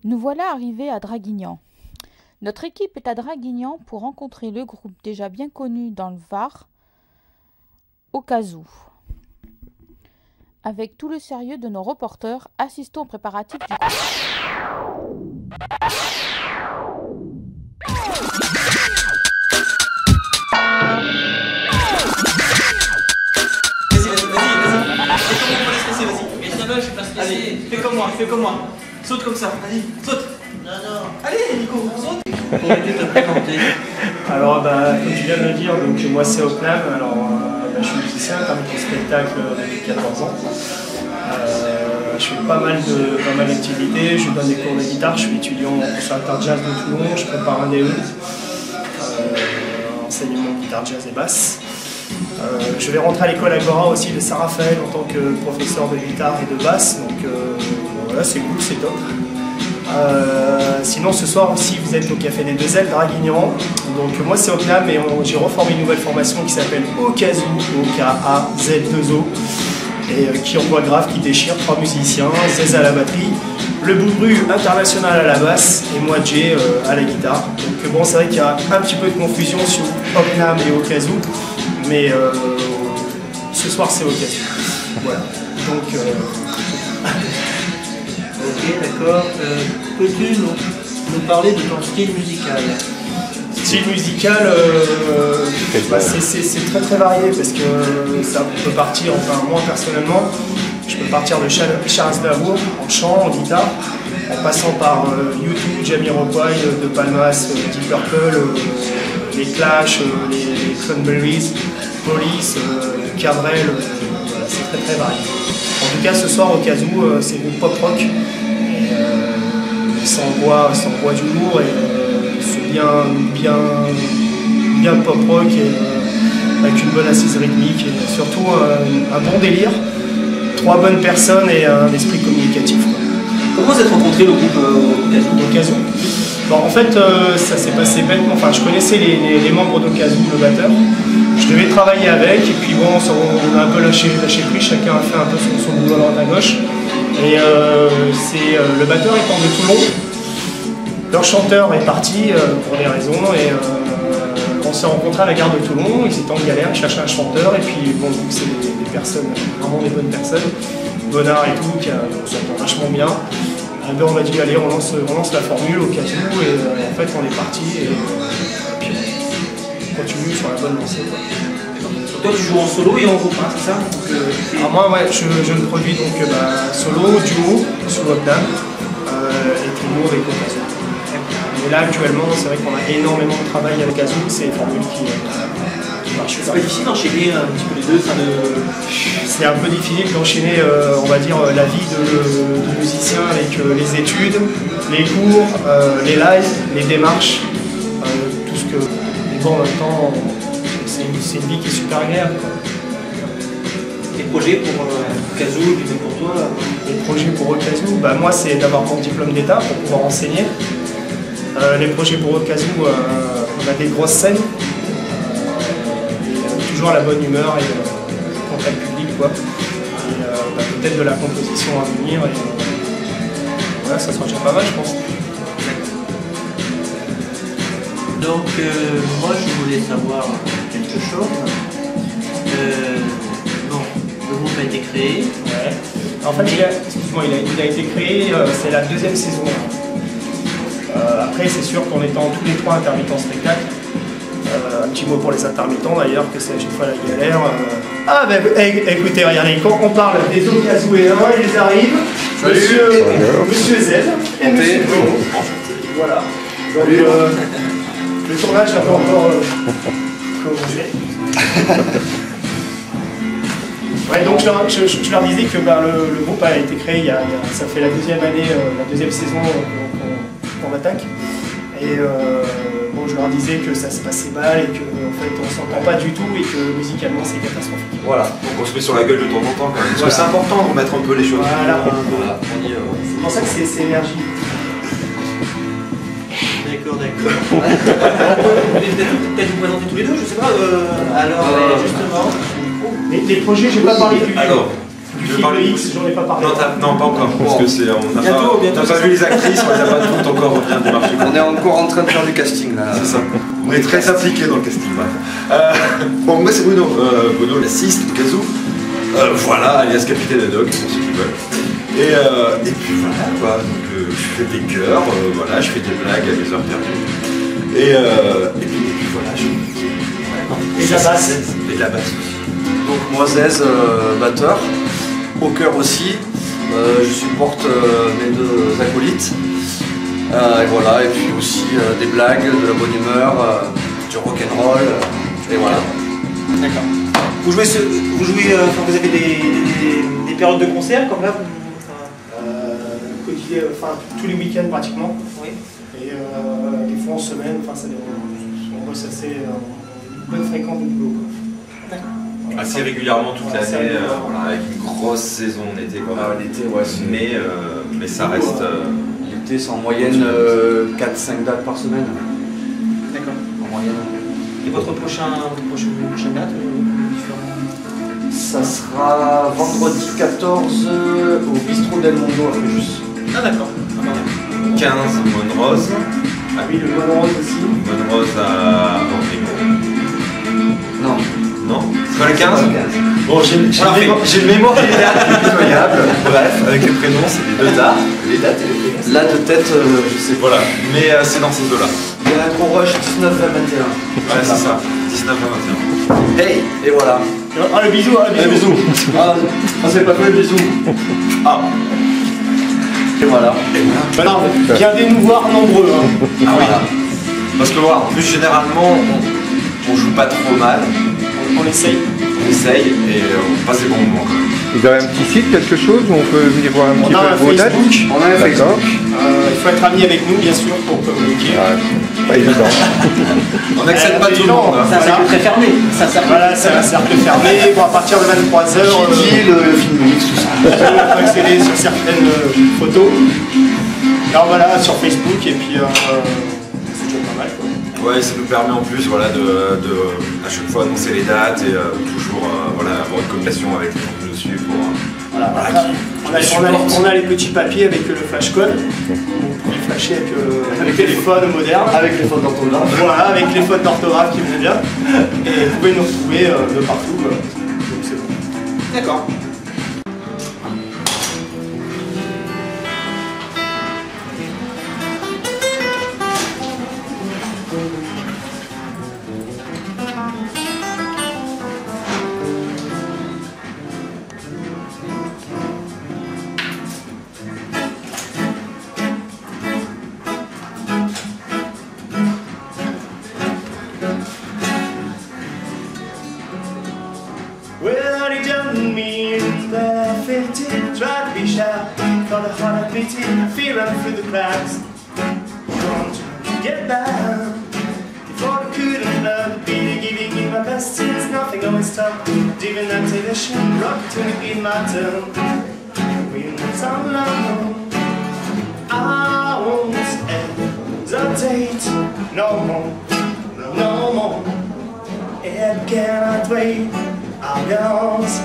Nous voilà arrivés à Draguignan. Notre équipe est à Draguignan pour rencontrer le groupe déjà bien connu dans le Var, Okazou. Avec tout le sérieux de nos reporters, assistons aux préparatifs du groupe. Allez, fais comme moi. Saute comme ça, vas-y, saute. Non, non. Allez, Nico, saute. Alors, comme tu viens de le dire, donc, moi c'est Opnam. Alors, je suis musicien, intermittent spectacle depuis 14 ans. Je fais pas mal d'activités, je donne des cours de guitare, je suis étudiant au conservatoire jazz de Toulon, je prépare un DE, enseignement de guitare jazz et basse. Je vais rentrer à l'école Agora aussi de Saint-Raphaël en tant que professeur de guitare et de basse, donc voilà, c'est cool, c'est top. Sinon ce soir aussi vous êtes au Café des Deux Ailes, Draguignan. Donc moi c'est Opnam et j'ai reformé une nouvelle formation qui s'appelle Okazou, O-K-A-Z-2-O, et qui envoie grave, qui déchire, 3 musiciens, 16 à la batterie, le Boubru international à la basse et moi Jay à la guitare. Donc bon, c'est vrai qu'il y a un petit peu de confusion sur Opnam et Okazou, mais ce soir c'est Okazou. Voilà. Donc Ok, d'accord. Peux-tu nous parler de ton style musical? Style musical, c'est très très varié parce que ça peut partir, enfin moi personnellement, je peux partir de Charles Aznavour en chant, en guitare, en passant par U2, Jamiroquai, De Palmas, Deep Purple, les Clash, les Cranberries, Police, Cabrel, voilà, c'est très très varié. En tout cas ce soir au Okazou, c'est du pop rock, et ça envoie du lourd et c'est bien pop rock et avec une bonne assise rythmique et surtout un bon délire, 3 bonnes personnes et un esprit communicatif. Comment vous êtes rencontré le groupe Okazou? Bon, en fait, ça s'est passé bêtement. Enfin, je connaissais les membres d'Okazou, le batteur. Je devais travailler avec, et puis bon, on a un peu lâché prise, chacun a fait un peu son boulot à droite à gauche. Et le batteur étant de Toulon, leur chanteur est parti pour des raisons, et on s'est rencontrés à la gare de Toulon, ils étaient en galère, ils cherchaient un chanteur, et puis bon, vu que c'est des personnes, vraiment des bonnes personnes, Bonnard et tout, on s'entend vachement bien. Ben on a dit allez, on lance la formule au Okazou et en fait on est parti et puis on continue sur la bonne lancée. Toi tu joues en solo et en groupe, hein, c'est ça? Alors moi ouais, je ne produis donc solo, duo sur Opnam et trio avec Okazou. Et là actuellement c'est vrai qu'on a énormément de travail avec Okazou, c'est une formule qui marche. C'est pas difficile d'enchaîner un petit peu les deux, C'est un peu difficile d'enchaîner, on va dire, la vie de musicien avec les études, les cours, les lives, les démarches, tout ce que... Mais bon, en même temps, c'est une vie qui est super agréable. Les projets pour Okazou et puis pour toi? Les projets pour Okazou, bah, moi c'est d'avoir mon diplôme d'état pour pouvoir enseigner. Les projets pour Okazou, on a des grosses scènes, toujours la bonne humeur et le contact public, quoi. Et peut-être de la composition à venir. Et voilà, ça sera déjà pas mal, je pense. Donc, moi je voulais savoir quelque chose. Bon, le groupe a été créé. Ouais. En fait, il a été créé, c'est la 2e saison. Après, c'est sûr qu'en étant tous les 3 intermittents spectacle, un petit mot pour les intermittents d'ailleurs, que c'est à chaque fois la galère. Ah ben écoutez, regardez, quand on parle des Okazouéens, ils arrivent, Monsieur Z et Monsieur Bo. Voilà. Donc le tournage n'a pas encore commencé. Ouais, donc je leur disais que le groupe a été créé, ça fait la 2e année, la 2e saison qu'on attaque. Et bon, je leur disais que ça se passait mal et qu'en fait on s'entend pas du tout et que musicalement c'est catastrophique. Voilà, donc on se met sur la gueule de temps en temps quand même. Parce Voilà. que c'est important de remettre un peu les choses. Voilà. C'est pour ça que c'est énergie. D'accord. Peut-être vous présenter tous les deux, je sais pas. Alors, justement, Les projets, j'ai pas parlé du du Tu veux film parler X, j'en ai pas parlé. Non, pas encore, parce que c'est, on n'a Bientôt, pas vu les actrices, on les a pas toutes encore bien démarchées. On est encore en train de faire du casting là. C'est ça. On est très impliqués dans le casting. Bon, moi c'est Bruno. Bruno, l'assiste de Kazoo. Voilà, alias Capitaine Haddock, pour ceux qui veulent. Et puis voilà, quoi. Donc je fais des chœurs, voilà, je fais des blagues à mes heures perdues. Et puis voilà, Et de la basse. Et de la basse aussi. Donc moi Zez, batteur, au cœur aussi. Je supporte mes deux acolytes. Et voilà, et puis aussi des blagues, de la bonne humeur, du rock'n'roll, et voilà. D'accord. Vous jouez, vous avez des périodes de concert comme là Quotidien, enfin tous les week-ends pratiquement. Oui. Et des fois en semaine, enfin ça dépend. On bosse assez une bonne fréquence de boulot. D'accord. Assez régulièrement toute Ouais, assez l'année, régulièrement. voilà, avec une grosse saison en été quand même. L'été, ouais, c'est... Mais ça reste. L'été, c'est en moyenne 4-5 dates par semaine. D'accord. En moyenne. Et votre prochaine date Ça sera vendredi 14 au Bistrot del Mondo à Fréjus. Ah d'accord. 15 Moine Rose. Ah oui, le Moine Rose aussi. Moine Rose à Vendrigo. Non. Non? C'est pas le 15? C'est pas le 15. Bon, j'ai le mémoire des dates impitoyable. Bref, avec les prénoms, c'est les deux dates. Les dates et les prénoms. Là de tête, je sais pas. Voilà, mais c'est dans ces deux-là. Il y a un gros rush 19-21. Ouais, c'est ça. 19 à 21. Hey! Et voilà. Ah le bisou, ah le bisou. Ah, c'est pas fait le bisou. Ah, Et voilà. Bah non, viendez nous voir nombreux. Hein. ah oui. Parce que voilà, en plus, généralement, on joue pas trop mal. On essaye. On essaye et on passe des bons moments quand même. Vous avez un petit site, quelque chose où on peut venir voir un petit On a un peu vos dates? Facebook. On a un D'accord. Il faut être ami avec nous bien sûr pour communiquer. Ah, pas évident. On n'accepte pas tout le monde. hein. C'est un cercle très fermé. C'est un cercle. Voilà, c'est un cercle fermé. Bon, à partir de 23h, le film X, tout ça. on peut accéder sur certaines photos. Alors voilà, sur Facebook et puis c'est déjà pas mal quoi. Ouais, ça nous permet en plus voilà, de à chaque fois annoncer les dates et toujours voilà, avoir une communication avec les gens qui nous suivent pour Voilà, voilà, on a les petits papiers avec le flash code. Vous pouvez flasher avec le téléphone moderne. Avec les fautes d'orthographe. Voilà, avec les fautes d'orthographe qui vont bien. Et vous pouvez nous retrouver de partout. Donc c'est bon. D'accord. Well, he done me in the 50, tried to be shy, thought a heart of pity, fear running through the cracks. Going to get down, before I couldn't love, be giving you my best, since nothing always stopped. Diving that television, rock to me in my turn. When I'm alone, I won't hesitate no more, no more. It cannot wait. I'm yours.